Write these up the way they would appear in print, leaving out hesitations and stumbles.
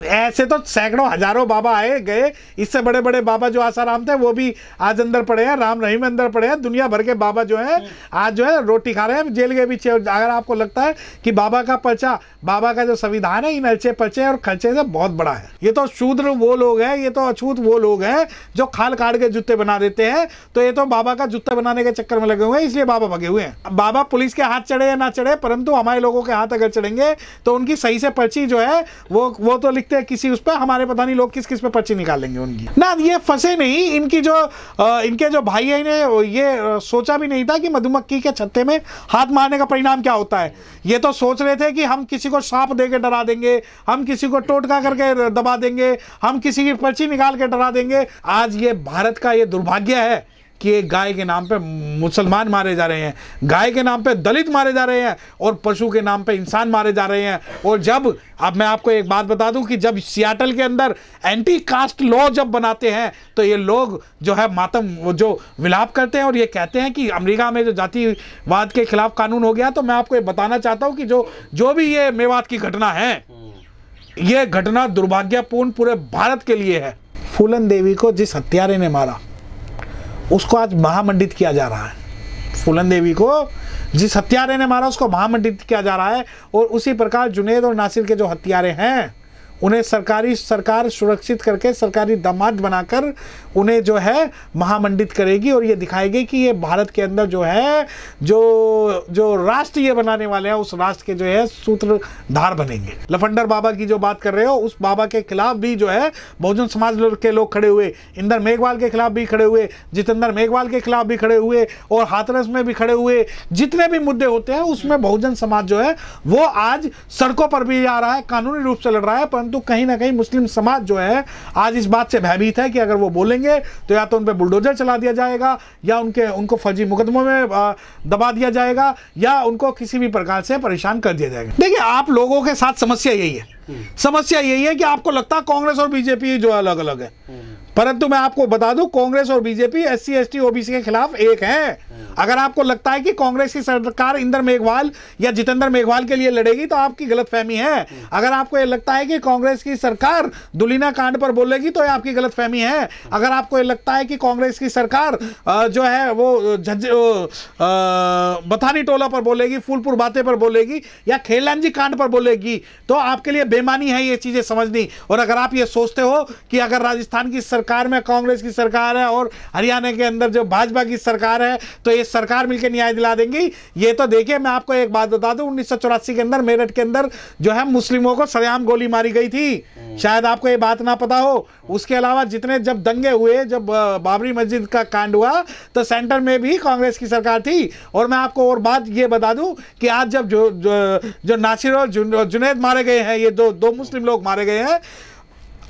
ऐसे तो सैकड़ों हजारों बाबा आए गए, इससे बड़े बड़े बाबा जो आसाराम थे वो भी आज अंदर पड़े हैं, राम रहीम अंदर पड़े हैं। दुनिया भर के बाबा जो हैं आज जो है रोटी खा रहे हैं जेल के पीछे। अगर आपको लगता है कि बाबा का पर्चा, बाबा का जो संविधान है इन अलचे पर्चे और खर्चे से बहुत बड़ा है, ये तो शूद्र वो लोग हैं, ये तो अछूत वो लोग हैं जो खाल काट के जूते बना देते हैं। तो ये तो बाबा का जूता बनाने के चक्कर में लगे हुए हैं, इसलिए बाबा भगे हुए हैं। बाबा पुलिस के हाथ चढ़े या ना चढ़े, परंतु हमारे लोगों के हाथ अगर चढ़ेंगे तो उनकी सही से पर्ची जो है वो तो लिखते हैं किसी उस पर, हमारे पता नहीं लोग किस किस पे पर्ची निकालेंगे उनकी ना। ये फंसे नहीं, इनकी जो इनके जो भाई है इन्हें ये सोचा भी नहीं था कि मधुमक्खी के छत्ते में हाथ मारने का परिणाम क्या होता है। ये तो सोच रहे थे कि हम किसी को सांप दे के डरा देंगे, हम किसी को टोटका करके दबा देंगे, हम किसी की पर्ची निकाल के डरा देंगे। आज ये भारत का ये दुर्भाग्य है कि गाय के नाम पे मुसलमान मारे जा रहे हैं, गाय के नाम पे दलित मारे जा रहे हैं और पशु के नाम पे इंसान मारे जा रहे हैं। और जब अब मैं आपको एक बात बता दूं कि जब सियाटल के अंदर एंटी कास्ट लॉ जब बनाते हैं तो ये लोग जो है मातम जो विलाप करते हैं और ये कहते हैं कि अमेरिका में जो जातिवाद के खिलाफ कानून हो गया। तो मैं आपको ये बताना चाहता हूं कि जो भी ये मेवात की घटना है, ये घटना दुर्भाग्यपूर्ण पूरे भारत के लिए है। फूलन देवी को जिस हत्यारे ने मारा उसको आज महामंडित किया जा रहा है। फूलन देवी को जिस हत्यारे ने मारा उसको महामंडित किया जा रहा है। और उसी प्रकार जुनैद और नासिर के जो हत्यारे हैं उन्हें सरकार सुरक्षित करके सरकारी दामाद बनाकर उन्हें जो है महामंडित करेगी और ये दिखाएगी कि ये भारत के अंदर जो है जो राष्ट्र ये बनाने वाले हैं उस राष्ट्र के जो है सूत्रधार बनेंगे। लफंडर बाबा की जो बात कर रहे हो उस बाबा के खिलाफ भी जो है बहुजन समाज के लोग खड़े हुए, इंदर मेघवाल के खिलाफ भी खड़े हुए, जितेंद्र मेघवाल के खिलाफ भी खड़े हुए और हाथरस में भी खड़े हुए। जितने भी मुद्दे होते हैं उसमें बहुजन समाज जो है वो आज सड़कों पर भी आ रहा है, कानूनी रूप से लड़ रहा है। परंतु कहीं ना कहीं मुस्लिम समाज जो है आज इस बात से भयभीत है कि अगर वो बोलेंगे तो या तो उन पे बुलडोजर चला दिया जाएगा या उनको फर्जी मुकदमों में दबा दिया जाएगा या उनको किसी भी प्रकार से परेशान कर दिया जाएगा। देखिए आप लोगों के साथ समस्या यही है, समस्या यही है कि आपको लगता है कांग्रेस और बीजेपी जो अलग अलग है, परंतु मैं आपको बता दूं कांग्रेस और बीजेपी SC ST OBC के खिलाफ एक है। अगर आपको लगता है कि कांग्रेस की सरकार इंदर मेघवाल या जितेंद्र मेघवाल के लिए लड़ेगी तो आपकी गलतफहमी है। अगर आपको ये लगता है कि कांग्रेस की सरकार दुलीना कांड पर बोलेगी तो ये आपकी गलतफहमी है। अगर आपको ये लगता है कि कांग्रेस की सरकार जो है वो बथानी टोला पर बोलेगी, फूलपुर बातें पर बोलेगी या खेलांजी कांड पर बोलेगी तो आपके लिए बेमानी है ये चीजें समझनी। और अगर आप ये सोचते हो कि अगर राजस्थान की सरकार में कांग्रेस की सरकार है और हरियाणा के अंदर जो भाजपा की सरकार है तो ये सरकार मिलकर न्याय दिला देंगी, ये तो देखिए मैं आपको एक बात बता दूं 1984 के अंदर मेरठ के अंदर जो है मुस्लिमों को सरेआम गोली मारी गई थी, शायद आपको ये बात ना पता हो। उसके अलावा जितने जब दंगे हुए, जब बाबरी मस्जिद का कांड हुआ तो सेंटर में भी कांग्रेस की सरकार थी। और मैं आपको और बात ये बता दूं कि आज जब जो नासिर और जुनैद मारे गए हैं, ये दो मुस्लिम लोग मारे गए हैं,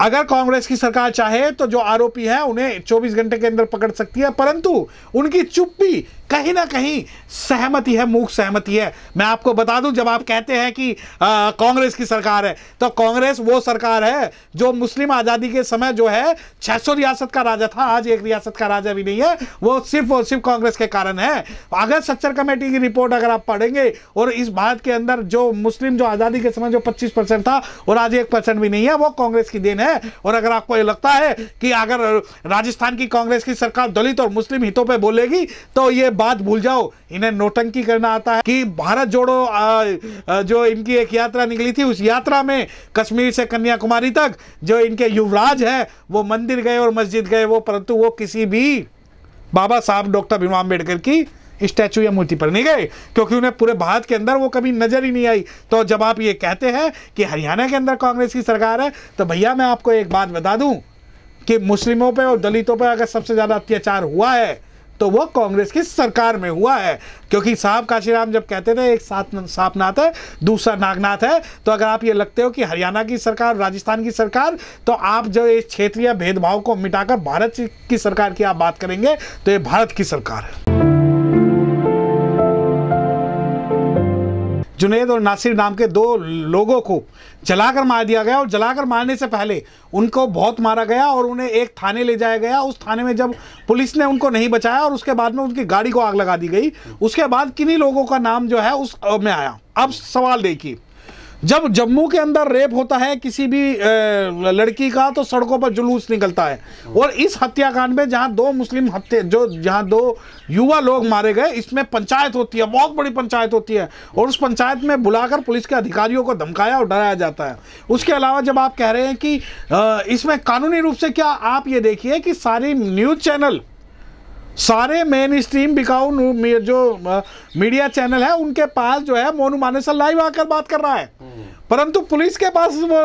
अगर कांग्रेस की सरकार चाहे तो जो आरोपी हैं उन्हें 24 घंटे के अंदर पकड़ सकती है, परंतु उनकी चुप्पी कहीं ना कहीं सहमति है, मूक सहमति है। मैं आपको बता दूं जब आप कहते हैं कि कांग्रेस की सरकार है तो कांग्रेस वो सरकार है जो मुस्लिम आज़ादी के समय जो है 600 रियासत का राजा था, आज एक रियासत का राजा भी नहीं है, वो सिर्फ और सिर्फ कांग्रेस के कारण है। अगर सच्चर कमेटी की रिपोर्ट अगर आप पढ़ेंगे और इस भारत के अंदर जो मुस्लिम जो आज़ादी के समय जो 25% था और आज 1% भी नहीं है, वो कांग्रेस की देन है। और अगर आपको ये लगता है कि अगर राजस्थान की कांग्रेस की सरकार दलित और मुस्लिम हितों पे बोलेगी तो ये बात भूल जाओ, इन्हें नौटंकी करना आता है। कि भारत जोड़ो जो इनकी एक यात्रा निकली थी, उस यात्रा में कश्मीर से कन्याकुमारी तक जो इनके युवराज है वो मंदिर गए और मस्जिद गए, वो परंतु वो किसी भी बाबा साहब डॉक्टर भीमराव अम्बेडकर की स्टैचू या मूर्ति पर नहीं गए, क्योंकि उन्हें पूरे भारत के अंदर वो कभी नजर ही नहीं आई। तो जब आप ये कहते हैं कि हरियाणा के अंदर कांग्रेस की सरकार है तो भैया मैं आपको एक बात बता दूं कि मुस्लिमों पे और दलितों पे अगर सबसे ज्यादा अत्याचार हुआ है तो वो कांग्रेस की सरकार में हुआ है। क्योंकि साहब काशीराम जब कहते थे एक सांपनाथ है दूसरा नागनाथ है, तो अगर आप ये लगते हो कि हरियाणा की सरकार राजस्थान की सरकार, तो आप जो इस क्षेत्रीय भेदभाव को मिटाकर भारत की सरकार की आप बात करेंगे तो ये भारत की सरकार है। जुनैद और नासिर नाम के 2 लोगों को जलाकर मार दिया गया और जलाकर मारने से पहले उनको बहुत मारा गया और उन्हें एक थाने ले जाया गया। उस थाने में जब पुलिस ने उनको नहीं बचाया और उसके बाद में उनकी गाड़ी को आग लगा दी गई, उसके बाद किन्हीं लोगों का नाम जो है उस में आया। अब सवाल देखिए, जब जम्मू के अंदर रेप होता है किसी भी लड़की का तो सड़कों पर जुलूस निकलता है। और इस हत्याकांड में जहां दो मुस्लिम जहां दो युवा लोग मारे गए, इसमें पंचायत होती है, बहुत बड़ी पंचायत होती है, और उस पंचायत में बुलाकर पुलिस के अधिकारियों को धमकाया और डराया जाता है। उसके अलावा जब आप कह रहे हैं कि इसमें कानूनी रूप से क्या, आप ये देखिए कि सारी न्यूज चैनल, सारे मेन स्ट्रीम बिकाऊ जो मीडिया चैनल है उनके पास जो है मोनू मानेसर लाइव आकर बात कर रहा है, परंतु पुलिस के पास वो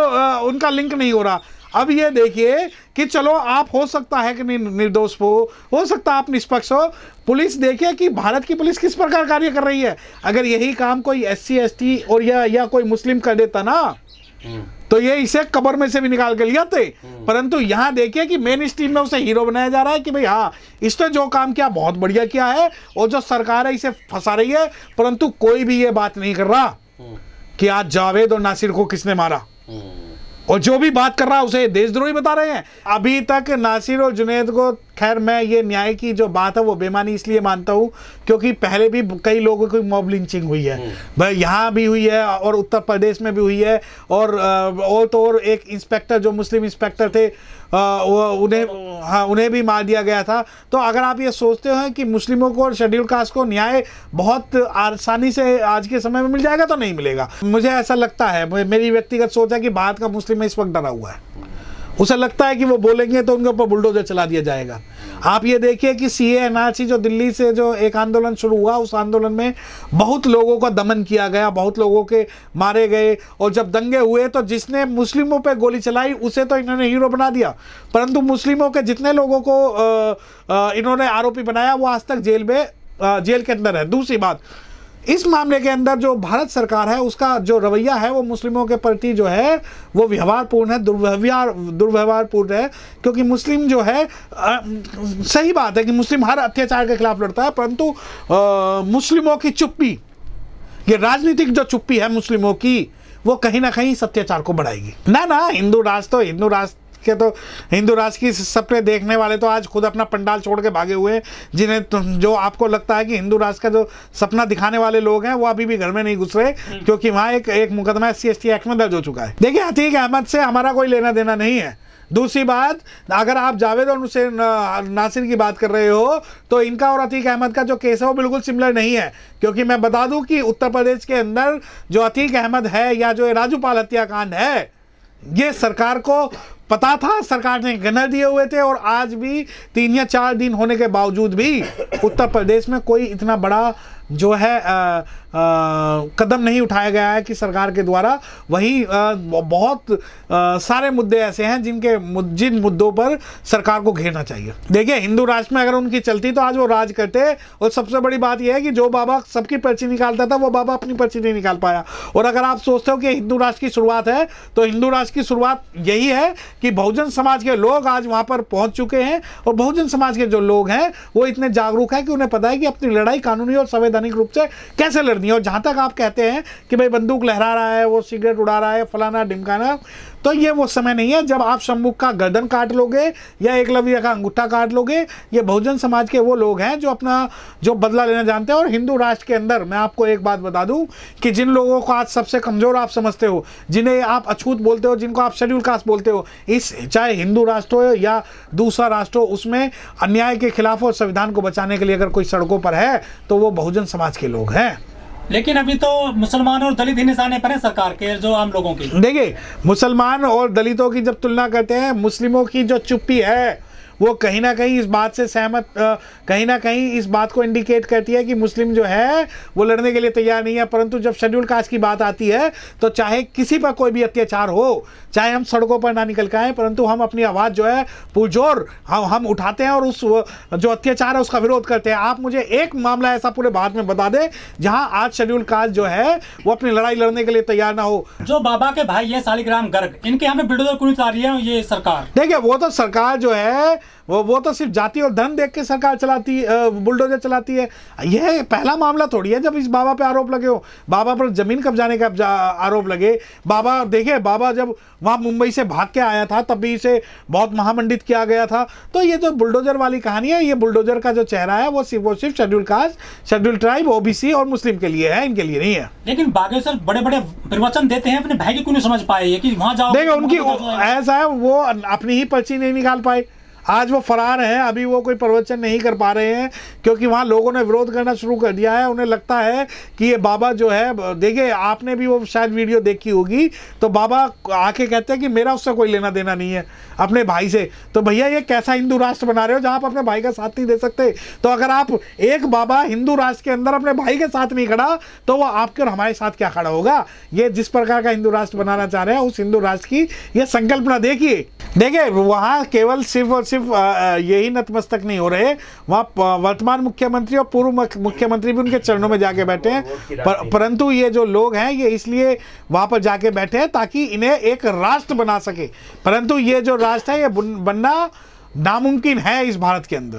उनका लिंक नहीं हो रहा। अब ये देखिए कि चलो आप हो सकता है कि निर्दोष हो सकता है आप निष्पक्ष हो, पुलिस देखिए कि भारत की पुलिस किस प्रकार कार्य कर रही है। अगर यही काम कोई SC ST और या कोई मुस्लिम कर देता ना तो ये इसे कब्र में से भी निकाल के लिया थे, परंतु यहाँ देखिए कि मेन स्ट्रीम में उसे हीरो बनाया जा रहा है कि भाई हाँ इसने जो काम किया बहुत बढ़िया किया है, और जो सरकार है इसे फंसा रही है, परंतु कोई भी ये बात नहीं कर रहा कि आज जावेद और नासिर को किसने मारा, और जो भी बात कर रहा है उसे देशद्रोही बता रहे हैं। अभी तक नासिर और जुनैद को, खैर मैं ये न्याय की जो बात है वो बेमानी इसलिए मानता हूँ क्योंकि पहले भी कई लोगों की मॉब लिंचिंग हुई है, भाई यहाँ भी हुई है और उत्तर प्रदेश में भी हुई है, और तो और एक इंस्पेक्टर जो मुस्लिम इंस्पेक्टर थे उन्हें भी मार दिया गया था। तो अगर आप ये सोचते हो कि मुस्लिमों को और शेड्यूल कास्ट को न्याय बहुत आसानी से आज के समय में मिल जाएगा तो नहीं मिलेगा। मुझे ऐसा लगता है, मेरी व्यक्तिगत सोच है कि भारत का मुस्लिम इस वक्त डरा हुआ है, उसे लगता है कि वो बोलेंगे तो उनके ऊपर बुलडोजर चला दिया जाएगा। आप ये देखिए कि CAA NRC जो दिल्ली से जो एक आंदोलन शुरू हुआ, उस आंदोलन में बहुत लोगों का दमन किया गया, बहुत लोगों के मारे गए, और जब दंगे हुए तो जिसने मुस्लिमों पे गोली चलाई उसे तो इन्होंने हीरो बना दिया, परंतु मुस्लिमों के जितने लोगों को इन्होंने आरोपी बनाया वो आज तक जेल के अंदर है। दूसरी बात, इस मामले के अंदर जो भारत सरकार है उसका जो रवैया है वो मुस्लिमों के प्रति जो है वो व्यवहारपूर्ण है, दुर्व्यवहारपूर्ण है, क्योंकि मुस्लिम जो है सही बात है कि मुस्लिम हर अत्याचार के खिलाफ लड़ता है, परंतु मुस्लिमों की चुप्पी, ये राजनीतिक जो चुप्पी है मुस्लिमों की, वो कहीं ना कहीं इस अत्याचार को बढ़ाएगी। ना हिंदू राष्ट्र की सपने देखने वाले तो आज खुद अपना पंडाल छोड़ के भागे हुए हैं, जिन्हें जो आपको लगता है कि हिंदू राष्ट्र का जो सपना दिखाने वाले लोग हैं वो अभी भी घर में नहीं घुस रहे, क्योंकि वहाँ एक मुकदमा SC ST एक्ट में दर्ज हो चुका है। देखिए अतीक अहमद से हमारा कोई लेना देना नहीं है। दूसरी बात, अगर आप जावेद और नासिर की बात कर रहे हो तो इनका और अतीक अहमद का जो केस है वो बिल्कुल सिमिलर नहीं है, क्योंकि मैं बता दूं कि उत्तर प्रदेश के अंदर जो अतीक अहमद है या जो राजूपाल हत्याकांड है, ये सरकार को पता था, सरकार ने गनर दिए हुए थे, और आज भी 3 या 4 दिन होने के बावजूद भी उत्तर प्रदेश में कोई इतना बड़ा जो है कदम नहीं उठाया गया है कि सरकार के द्वारा। वहीं बहुत सारे मुद्दे ऐसे हैं जिन मुद्दों पर सरकार को घेरना चाहिए। देखिए हिंदू राष्ट्र में अगर उनकी चलती तो आज वो राज करते, और सबसे बड़ी बात यह है कि जो बाबा सबकी पर्ची निकालता था वो बाबा अपनी पर्ची नहीं निकाल पाया। और अगर आप सोचते हो कि हिंदू राष्ट्र की शुरुआत है तो हिंदू राष्ट्र की शुरुआत यही है कि बहुजन समाज के लोग आज वहाँ पर पहुँच चुके हैं, और बहुजन समाज के जो लोग हैं वो इतने जागरूक हैं कि उन्हें पता है कि अपनी लड़ाई कानूनी और संवैधानिक रूप से कैसे लड़नी है। और जहाँ तक आप कहते हैं कि भाई बंदूक लहरा रहा है, वो सिगरेट उड़ा रहा है, फलाना ढिमकाना, तो ये वो समय नहीं है जब आप शंभुक का गर्दन काट लोगे या एकलव्य का अंगूठा काट लोगे। ये बहुजन समाज के वो लोग हैं जो अपना जो बदला लेना जानते हैं। और हिंदू राष्ट्र के अंदर मैं आपको एक बात बता दूं कि जिन लोगों को आज सबसे कमजोर आप समझते हो, जिन्हें आप अछूत बोलते हो, जिनको आप शेड्यूल कास्ट बोलते हो, इस चाहे हिंदू राष्ट्र हो या दूसरा राष्ट्र हो, उसमें अन्याय के खिलाफ और संविधान को बचाने के लिए अगर कोई सड़कों पर है तो वो बहुजन समाज के लोग हैं। लेकिन अभी तो मुसलमान और दलित ही निशाने पर है सरकार के, जो आम लोगों की। देखिए मुसलमान और दलितों की जब तुलना करते हैं, मुस्लिमों की जो चुप्पी है वो कहीं ना कहीं इस बात से सहमत, कहीं ना कहीं इस बात को इंडिकेट करती है कि मुस्लिम जो है वो लड़ने के लिए तैयार नहीं है। परंतु जब शेड्यूल कास्ट की बात आती है तो चाहे किसी पर कोई भी अत्याचार हो, चाहे हम सड़कों पर ना निकल के आए, परंतु हम अपनी आवाज़ जो है पुरजोर हम उठाते हैं और उस जो अत्याचार है उसका विरोध करते हैं। आप मुझे एक मामला ऐसा पूरे भारत में बता दें जहाँ आज शेड्यूल कास्ट जो है वो अपनी लड़ाई लड़ने के लिए तैयार ना हो। जो बाबा के भाई है शालिग्राम गर्ग, इनके यहाँ पे बुलडोजर क्यों चला रही है ये सरकार? देखिए वो तो सरकार जो है वो तो सिर्फ जाति और धन देख के सरकार चलाती, बुलडोजर चलाती है। यह पहला मामला थोड़ी है जब इस बाबा पे आरोप लगे हो, बाबा पर जमीन कब्जाने का आरोप लगे। बाबा देखिए, बाबा जब वहाँ मुंबई से भाग के आया था तब भी इसे बहुत महामंडित किया गया था। तो ये जो बुलडोजर वाली कहानी है, ये बुलडोजर का जो चेहरा है वो सिर्फ schedule caste, schedule tribe, OBC और मुस्लिम के लिए है, इनके लिए नहीं है। लेकिन बागेश्वर बड़े बड़े प्रवचन देते हैं, अपने भाई की क्यों नहीं समझ पाए कि वहां जाओ? देखो उनकी ऐसा है, वो अपनी ही पर्ची नहीं निकाल पाए। आज वो फरार हैं, अभी वो कोई प्रवचन नहीं कर पा रहे हैं क्योंकि वहाँ लोगों ने विरोध करना शुरू कर दिया है। उन्हें लगता है कि ये बाबा जो है, देखिए आपने भी वो शायद वीडियो देखी होगी, तो बाबा आके कहते हैं कि मेरा उससे कोई लेना देना नहीं है अपने भाई से। तो भैया ये कैसा हिंदू राष्ट्र बना रहे हो जहाँ आप अपने भाई का साथ नहीं दे सकते? तो अगर आप एक बाबा हिंदू राष्ट्र के अंदर अपने भाई के साथ नहीं खड़ा तो वो आपके और हमारे साथ क्या खड़ा होगा? ये जिस प्रकार का हिंदू राष्ट्र बनाना चाह रहे हैं, उस हिंदू राष्ट्र की ये संकल्पना देखिए वहाँ केवल सिर्फ और सिर्फ यही नतमस्तक नहीं हो रहे, वहाँ वर्तमान मुख्यमंत्री और पूर्व मुख्यमंत्री भी उनके चरणों में जाके बैठे हैं। परंतु ये जो लोग हैं ये इसलिए वहाँ पर जाके बैठे हैं ताकि इन्हें एक राष्ट्र बना सके, परंतु ये जो राष्ट्र है ये बनना नामुमकिन है इस भारत के अंदर।